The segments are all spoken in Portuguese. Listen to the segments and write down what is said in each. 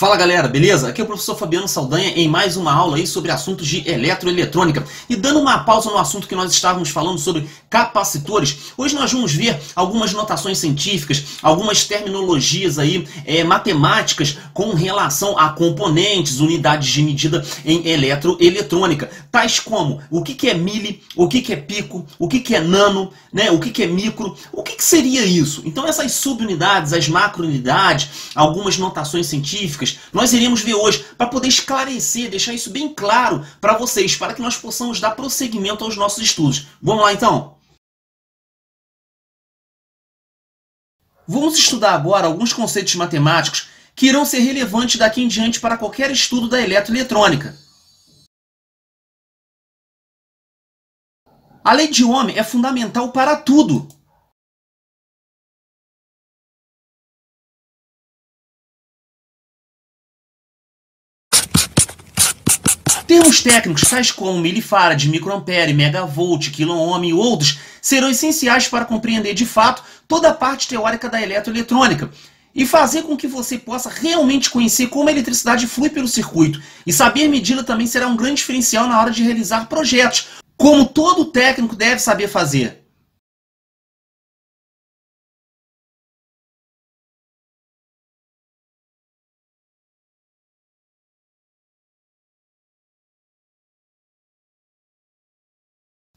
Fala galera, beleza? Aqui é o professor Fabiano Saldanha em mais uma aula aí sobre assuntos de eletroeletrônica. E dando uma pausa no assunto que nós estávamos falando sobre capacitores, hoje nós vamos ver algumas notações científicas, algumas terminologias aí matemáticas com relação a componentes, unidades de medida em eletroeletrônica, tais como o que é mili, o que é pico, o que é nano, né? O que é micro, o que seria isso? Então essas subunidades, as macrounidades, algumas notações científicas, nós iremos ver hoje para poder esclarecer, deixar isso bem claro para vocês, para que nós possamos dar prosseguimento aos nossos estudos. Vamos lá então? Vamos estudar agora alguns conceitos matemáticos que irão ser relevantes daqui em diante para qualquer estudo da eletroeletrônica. A lei de Ohm é fundamental para tudo. Termos técnicos tais como milifarad, microampere, megavolt, quiloohm e outros serão essenciais para compreender de fato toda a parte teórica da eletroeletrônica e fazer com que você possa realmente conhecer como a eletricidade flui pelo circuito. E saber medi-la também será um grande diferencial na hora de realizar projetos, como todo técnico deve saber fazer.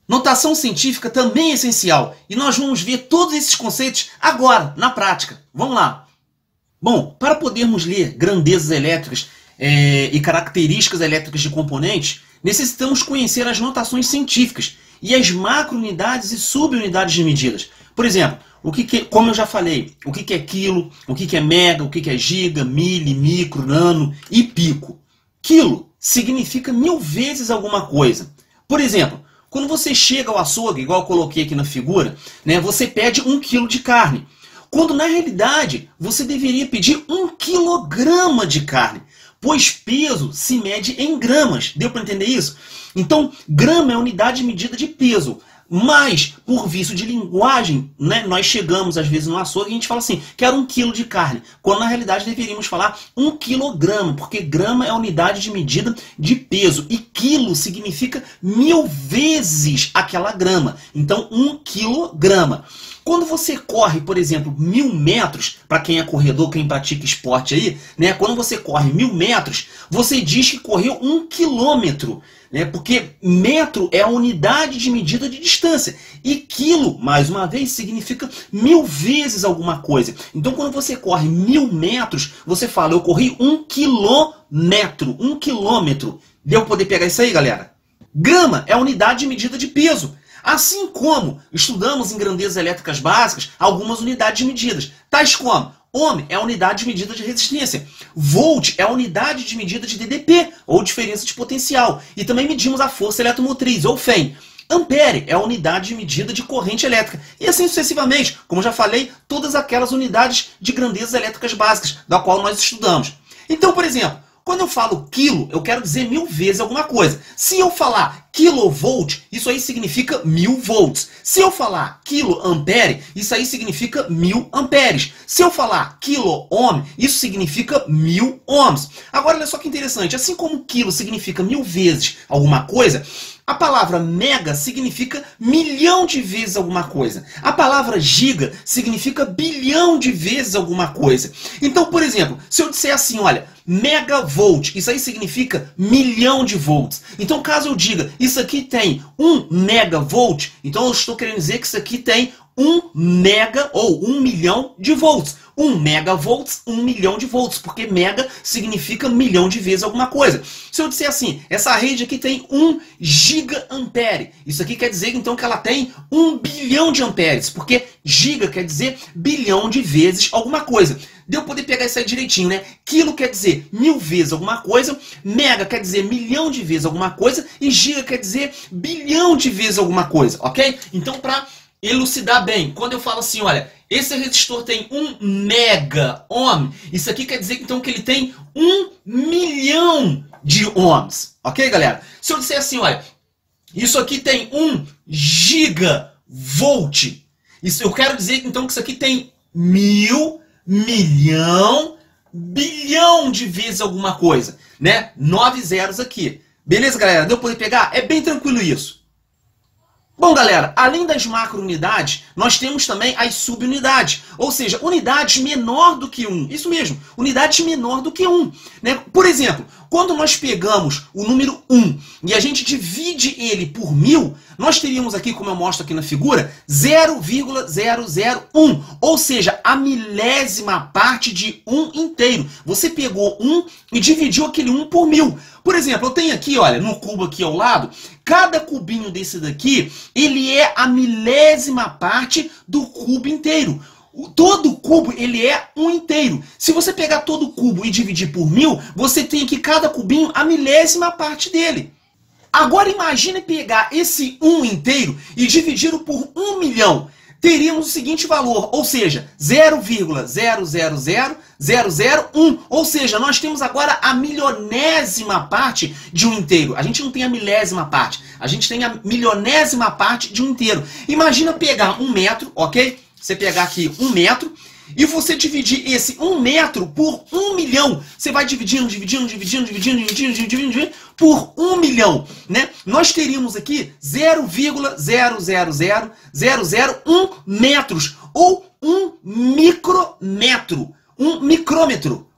Notação científica também é essencial e nós vamos ver todos esses conceitos agora, na prática. Vamos lá! Bom, para podermos ler grandezas elétricas e características elétricas de componentes, necessitamos conhecer as notações científicas e as macrounidades e subunidades de medidas. Por exemplo, como eu já falei, o que é quilo, o que é mega, o que é giga, mili, micro, nano e pico. Quilo significa 1000 vezes alguma coisa. Por exemplo, quando você chega ao açougue, igual eu coloquei aqui na figura, né, você pede 1 quilo de carne. Quando na realidade você deveria pedir 1 quilograma de carne, pois peso se mede em gramas. Deu para entender isso? Então, grama é a unidade de medida de peso. Mas, por vício de linguagem, né, nós chegamos às vezes no açougue e a gente fala assim, quero 1 quilo de carne. Quando na realidade deveríamos falar 1 quilograma, porque grama é a unidade de medida de peso. E quilo significa 1000 vezes aquela grama. Então, 1 quilograma. Quando você corre, por exemplo, 1000 metros, para quem é corredor, quem pratica esporte aí, né, quando você corre 1000 metros, você diz que correu 1 quilômetro. Porque metro é a unidade de medida de distância. E quilo, mais uma vez, significa 1000 vezes alguma coisa. Então, quando você corre 1000 metros, você fala, eu corri 1 quilômetro. 1 quilômetro. Deu para poder pegar isso aí, galera? Grama é a unidade de medida de peso. Assim como estudamos em grandezas elétricas básicas algumas unidades de medidas, tais como ohm é a unidade de medida de resistência, volt é a unidade de medida de DDP, ou diferença de potencial, e também medimos a força eletromotriz, ou FEM. Ampere é a unidade de medida de corrente elétrica, e assim sucessivamente, como já falei, todas aquelas unidades de grandezas elétricas básicas, da qual nós estudamos. Então, por exemplo, quando eu falo quilo, eu quero dizer 1000 vezes alguma coisa. Se eu falar kilovolt, isso aí significa 1000 volts. Se eu falar quiloampere, isso aí significa 1000 amperes. Se eu falar quiloohm, isso significa 1000 ohms. Agora, olha só que interessante. Assim como quilo significa 1000 vezes alguma coisa, a palavra mega significa 1.000.000 de vezes alguma coisa. A palavra giga significa bilhão de vezes alguma coisa. Então, por exemplo, se eu disser assim, olha, megavolt, isso aí significa 1.000.000 de volts. Então, caso eu diga, isso aqui tem 1 megavolt, então eu estou querendo dizer que isso aqui tem 1 mega ou 1.000.000 de volts. 1 megavolts, 1.000.000 de volts, porque mega significa 1.000.000 de vezes alguma coisa. Se eu disser assim, essa rede aqui tem 1 gigampere, isso aqui quer dizer então que ela tem 1 bilhão de amperes, porque giga quer dizer bilhão de vezes alguma coisa. Deu poder pegar isso aí direitinho, né? Quilo quer dizer 1000 vezes alguma coisa, mega quer dizer 1.000.000 de vezes alguma coisa e giga quer dizer bilhão de vezes alguma coisa, ok? Então, para elucidar bem, quando eu falo assim, olha, esse resistor tem 1 mega ohm, isso aqui quer dizer então que ele tem 1 milhão de ohms, ok, galera? Se eu disser assim, olha, isso aqui tem 1 gigavolt, isso, eu quero dizer então que isso aqui tem 1000 milhão bilhão de vezes alguma coisa, né? 9 zeros aqui. Beleza, galera? Deu para poder pegar? É bem tranquilo isso. Bom, galera, além das macro-unidades, nós temos também as subunidades, ou seja, unidades menor do que 1. Isso mesmo, unidades menor do que 1. Né? Por exemplo, quando nós pegamos o número 1 e a gente divide ele por 1000, nós teríamos aqui, como eu mostro aqui na figura, 0,001, ou seja, a milésima parte de 1 inteiro. Você pegou 1 e dividiu aquele 1 por 1000. Por exemplo, eu tenho aqui, olha, no cubo aqui ao lado, cada cubinho desse daqui, ele é a milésima parte do cubo inteiro. Todo cubo, ele é um inteiro. Se você pegar todo o cubo e dividir por 1000, você tem aqui cada cubinho a milésima parte dele. Agora imagine pegar esse 1 inteiro e dividi-lo por 1 milhão. Teríamos o seguinte valor, ou seja, 0,000001. Ou seja, nós temos agora a milionésima parte de um inteiro. A gente não tem a milésima parte, a gente tem a milionésima parte de um inteiro. Imagina pegar 1 metro, ok? Você pegar aqui 1 metro e você dividir esse 1 metro por 1 milhão. Você vai dividindo por 1 milhão, né? Nós teríamos aqui 0,000001 metros, ou 1 micrômetro. Um micrômetro.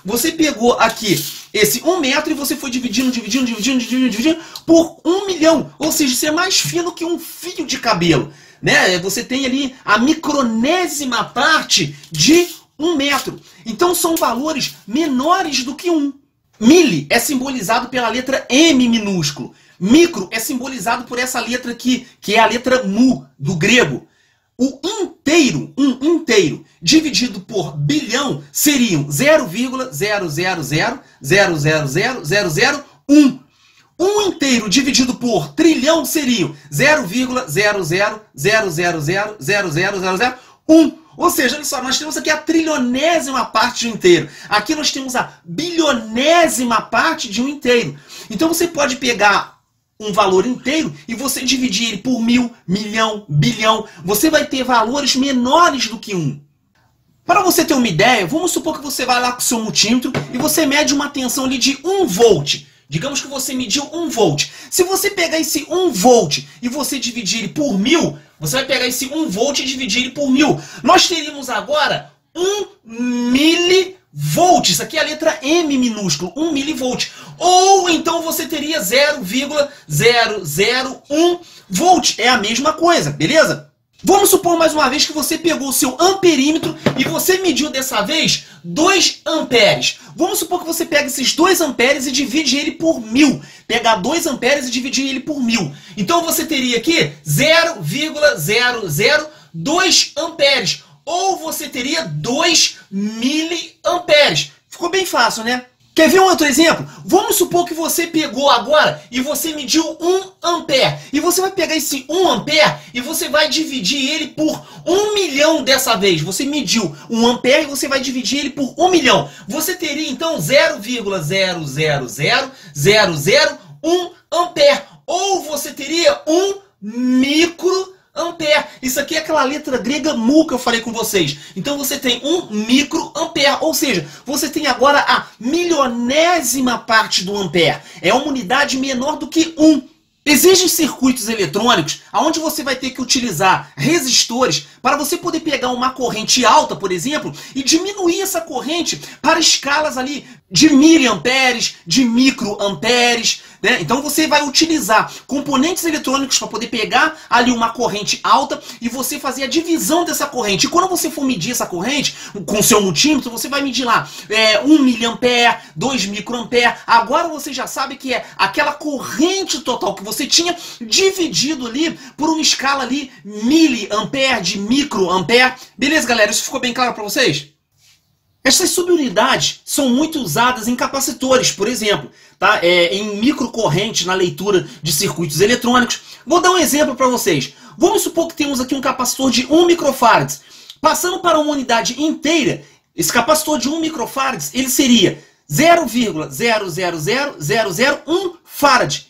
Você pegou aqui esse 1 metro e você foi dividindo por 1 milhão. Ou seja, isso é mais fino que um fio de cabelo, né? Você tem ali a micronésima parte de 1 metro. Então são valores menores do que 1. Mili é simbolizado pela letra M minúsculo. Micro é simbolizado por essa letra aqui, que é a letra mu, do grego. O inteiro, dividido por bilhão, seriam 0,000000001. Um inteiro dividido por trilhão seriam 0,000000001. Ou seja, olha só, nós temos aqui a trilionésima parte de um inteiro. Aqui nós temos a bilionésima parte de um inteiro. Então você pode pegar um valor inteiro e você dividir ele por 1000, milhão, bilhão. Você vai ter valores menores do que 1. Para você ter uma ideia, vamos supor que você vai lá com o seu multímetro e você mede uma tensão ali de 1 volt. Digamos que você mediu 1 volt. Se você pegar esse 1 volt e você dividir ele por 1000, você vai pegar esse 1 volt e dividir ele por 1000. Nós teríamos agora 1 milivolt. Isso aqui é a letra M minúsculo, 1 milivolt. Ou então você teria 0,001 volt. É a mesma coisa, beleza? Vamos supor mais uma vez que você pegou o seu amperímetro e você mediu dessa vez 2 amperes. Vamos supor que você pega esses 2 amperes e divide ele por 1000. Pegar 2 amperes e dividir ele por 1000. Então você teria aqui 0,002 amperes. Ou você teria 2 miliamperes. Ficou bem fácil, né? Quer ver um outro exemplo? Vamos supor que você pegou agora e você mediu 1 ampere. E você vai pegar esse 1 ampere e você vai dividir ele por 1 milhão dessa vez. Você mediu 1 ampere e você vai dividir ele por 1 milhão. Você teria então 0,00001 ampere. Ou você teria 1 microampere. Isso aqui é aquela letra grega mu que eu falei com vocês. Então você tem 1 microampere, ou seja, você tem agora a milionésima parte do ampere. É uma unidade menor do que 1. Existem circuitos eletrônicos onde você vai ter que utilizar resistores para você poder pegar uma corrente alta, por exemplo, e diminuir essa corrente para escalas ali de miliamperes, de microamperes, né? Então você vai utilizar componentes eletrônicos para poder pegar ali uma corrente alta e você fazer a divisão dessa corrente. E quando você for medir essa corrente com o seu multímetro, você vai medir lá 1 miliampere, 2 microampere. Agora você já sabe que é aquela corrente total que você tinha dividido ali por uma escala ali miliampere, de microampere. Beleza, galera? Isso ficou bem claro para vocês? Essas subunidades são muito usadas em capacitores, por exemplo, tá? Em microcorrente na leitura de circuitos eletrônicos. Vou dar um exemplo para vocês. Vamos supor que temos aqui um capacitor de 1 microfarads. Passando para uma unidade inteira, esse capacitor de 1 microfarads, ele seria 0,00001 farad.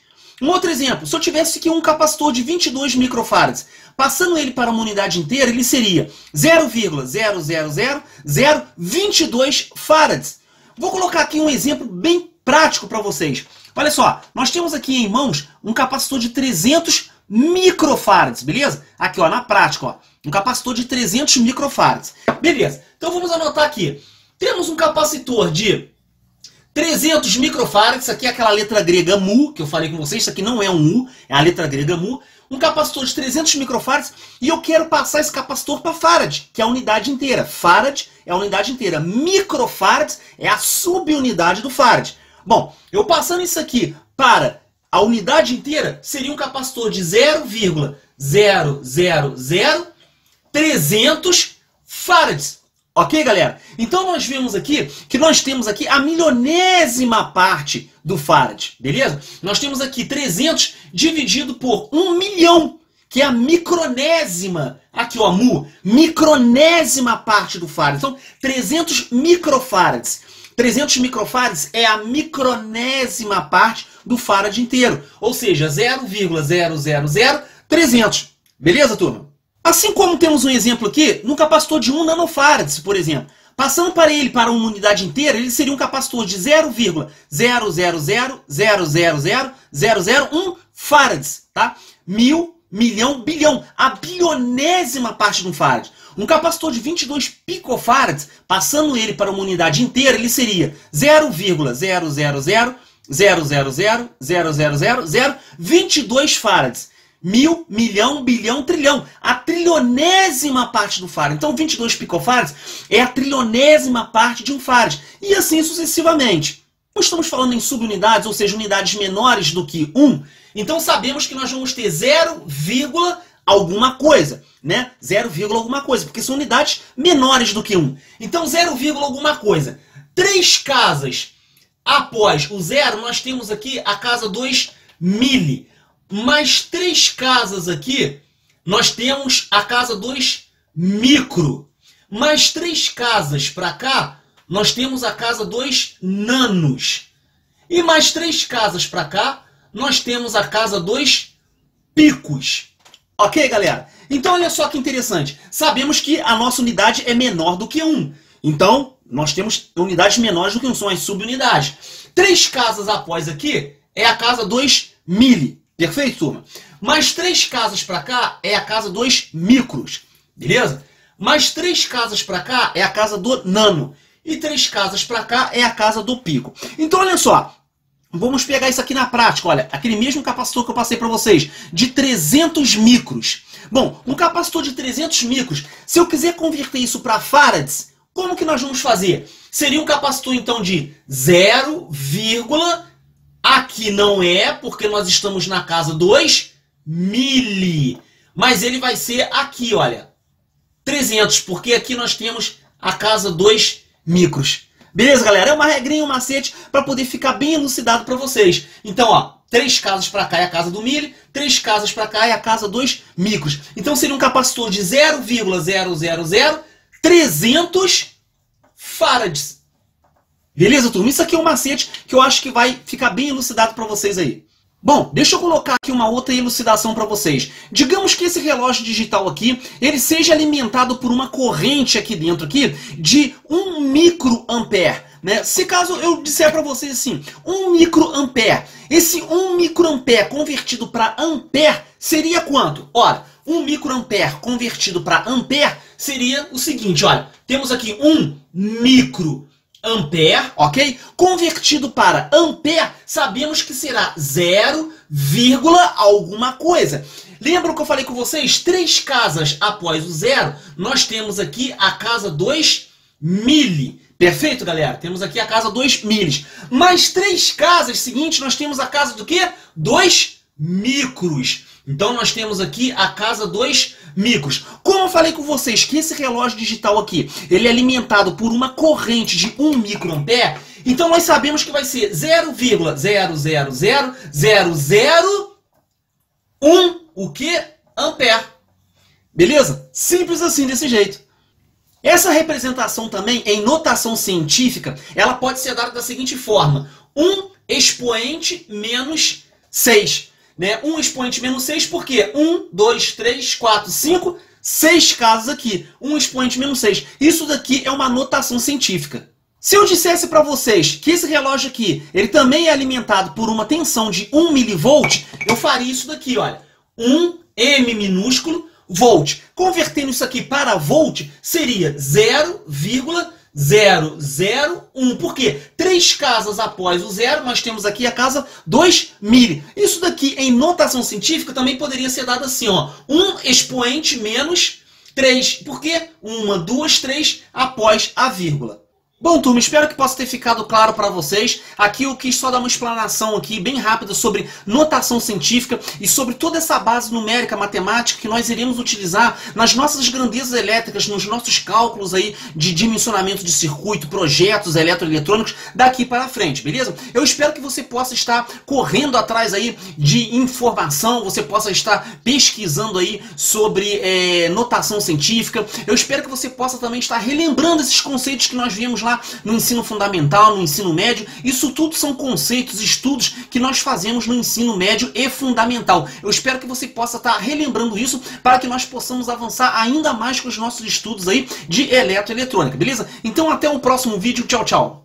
Um outro exemplo, se eu tivesse aqui um capacitor de 22 microfarads, passando ele para uma unidade inteira, ele seria 0,0000022 farads. Vou colocar aqui um exemplo bem prático para vocês. Olha só, nós temos aqui em mãos um capacitor de 300 microfarads, beleza? Aqui, ó, na prática, ó, um capacitor de 300 microfarads. Beleza, então vamos anotar aqui. Temos um capacitor de 300 microfarads, isso aqui é aquela letra grega mu, que eu falei com vocês, isso aqui não é um U, é a letra grega mu. Um capacitor de 300 microfarads e eu quero passar esse capacitor para farad, que é a unidade inteira. Farad é a unidade inteira. Microfarads é a subunidade do farad. Bom, eu passando isso aqui para a unidade inteira, seria um capacitor de 0,000300 farads. Ok, galera? Então nós vemos aqui que nós temos aqui a milionésima parte do farad, beleza? Nós temos aqui 300 dividido por 1 milhão, que é a micronésima, aqui ó, mu, micronésima parte do farad. Então, 300 microfarads. 300 microfarads é a micronésima parte do farad inteiro, ou seja, 0,000300. Beleza, turma? Assim como temos um exemplo aqui no capacitor de 1 nanofarads, por exemplo. Passando para ele para uma unidade inteira, ele seria um capacitor de 0,000000001 farads, tá? Mil, milhão, bilhão, a bilionésima parte de um farad. Um capacitor de 22 picofarads, passando ele para uma unidade inteira, ele seria 0,00000000022 farads. Mil, milhão, bilhão, trilhão. A trilionésima parte do farad. Então, 22 picofarads é a trilionésima parte de um farad. E assim sucessivamente. Como estamos falando em subunidades, ou seja, unidades menores do que 1, então sabemos que nós vamos ter 0, alguma coisa. Né? 0, alguma coisa, porque são unidades menores do que 1. Então, 0, alguma coisa. 3 casas após o 0, nós temos aqui a casa 2 mili. Mais 3 casas aqui, nós temos a casa 2 micro. Mais 3 casas para cá, nós temos a casa 2 nanos. E mais 3 casas para cá, nós temos a casa 2 picos. Ok, galera? Então, olha só que interessante. Sabemos que a nossa unidade é menor do que 1. Então, nós temos unidades menores do que 1, são as subunidades. 3 casas após aqui é a casa 2 mili. Perfeito, turma? Mais 3 casas para cá é a casa 2 micros. Beleza? Mais 3 casas para cá é a casa do nano. E 3 casas para cá é a casa do pico. Então, olha só. Vamos pegar isso aqui na prática. Olha, aquele mesmo capacitor que eu passei para vocês, de 300 micros. Bom, um capacitor de 300 micros, se eu quiser converter isso para farads, como que nós vamos fazer? Seria um capacitor, então, de 0, aqui não é, porque nós estamos na casa 2 mili. Mas ele vai ser aqui, olha, 300, porque aqui nós temos a casa 2 micros. Beleza, galera? É uma regrinha, um macete para poder ficar bem elucidado para vocês. Então, ó, 3 casas para cá é a casa do mili, 3 casas para cá é a casa 2 micros. Então, seria um capacitor de 0,000300 farads. Beleza, turma? Isso aqui é um macete que eu acho que vai ficar bem elucidado para vocês aí. Bom, deixa eu colocar aqui uma outra elucidação para vocês. Digamos que esse relógio digital aqui, ele seja alimentado por uma corrente aqui dentro aqui de 1 microampere. Né? Se caso eu disser para vocês assim, 1 microampere, esse 1 microampere convertido para ampere seria quanto? Ora, 1 microampere convertido para ampere seria o seguinte, olha, temos aqui 1 microampere, ok? Convertido para ampere, sabemos que será 0, alguma coisa. Lembra que eu falei com vocês? 3 casas após o 0, nós temos aqui a casa 2 mili. Perfeito, galera? Temos aqui a casa 2 milis. Mais 3 casas seguintes, nós temos a casa do quê? 2 micros. Então, nós temos aqui a casa 2 micros. Como eu falei com vocês que esse relógio digital aqui, ele é alimentado por uma corrente de 1 microampere, então nós sabemos que vai ser 0,0000001 o que? Ampere. Beleza? Simples assim, desse jeito. Essa representação também, em notação científica, ela pode ser dada da seguinte forma. 1 expoente menos 6. né? 1 expoente menos 6, por quê? 1, 2, 3, 4, 5, 6 casos aqui. 1 expoente menos 6. Isso daqui é uma notação científica. Se eu dissesse para vocês que esse relógio aqui, ele também é alimentado por uma tensão de 1 milivolt, eu faria isso daqui, olha. 1 M minúsculo volt. Convertendo isso aqui para volt, seria 0,001. Por quê? 3 casas após o zero, nós temos aqui a casa 2 mili. Isso daqui, em notação científica, também poderia ser dado assim, ó. 1 expoente menos 3. Por quê? 1, 2, 3 após a vírgula. Bom, turma, espero que possa ter ficado claro para vocês. Aqui eu quis só dar uma explanação aqui bem rápida sobre notação científica e sobre toda essa base numérica, matemática que nós iremos utilizar nas nossas grandezas elétricas, nos nossos cálculos aí de dimensionamento de circuito, projetos eletroeletrônicos daqui para frente, beleza? Eu espero que você possa estar correndo atrás aí de informação, você possa estar pesquisando aí sobre notação científica. Eu espero que você possa também estar relembrando esses conceitos que nós vimos lá no ensino fundamental, no ensino médio. Isso tudo são conceitos, estudos que nós fazemos no ensino médio e fundamental. Eu espero que você possa estar relembrando isso para que nós possamos avançar ainda mais com os nossos estudos aí de eletroeletrônica, beleza? Então até o próximo vídeo. Tchau, tchau!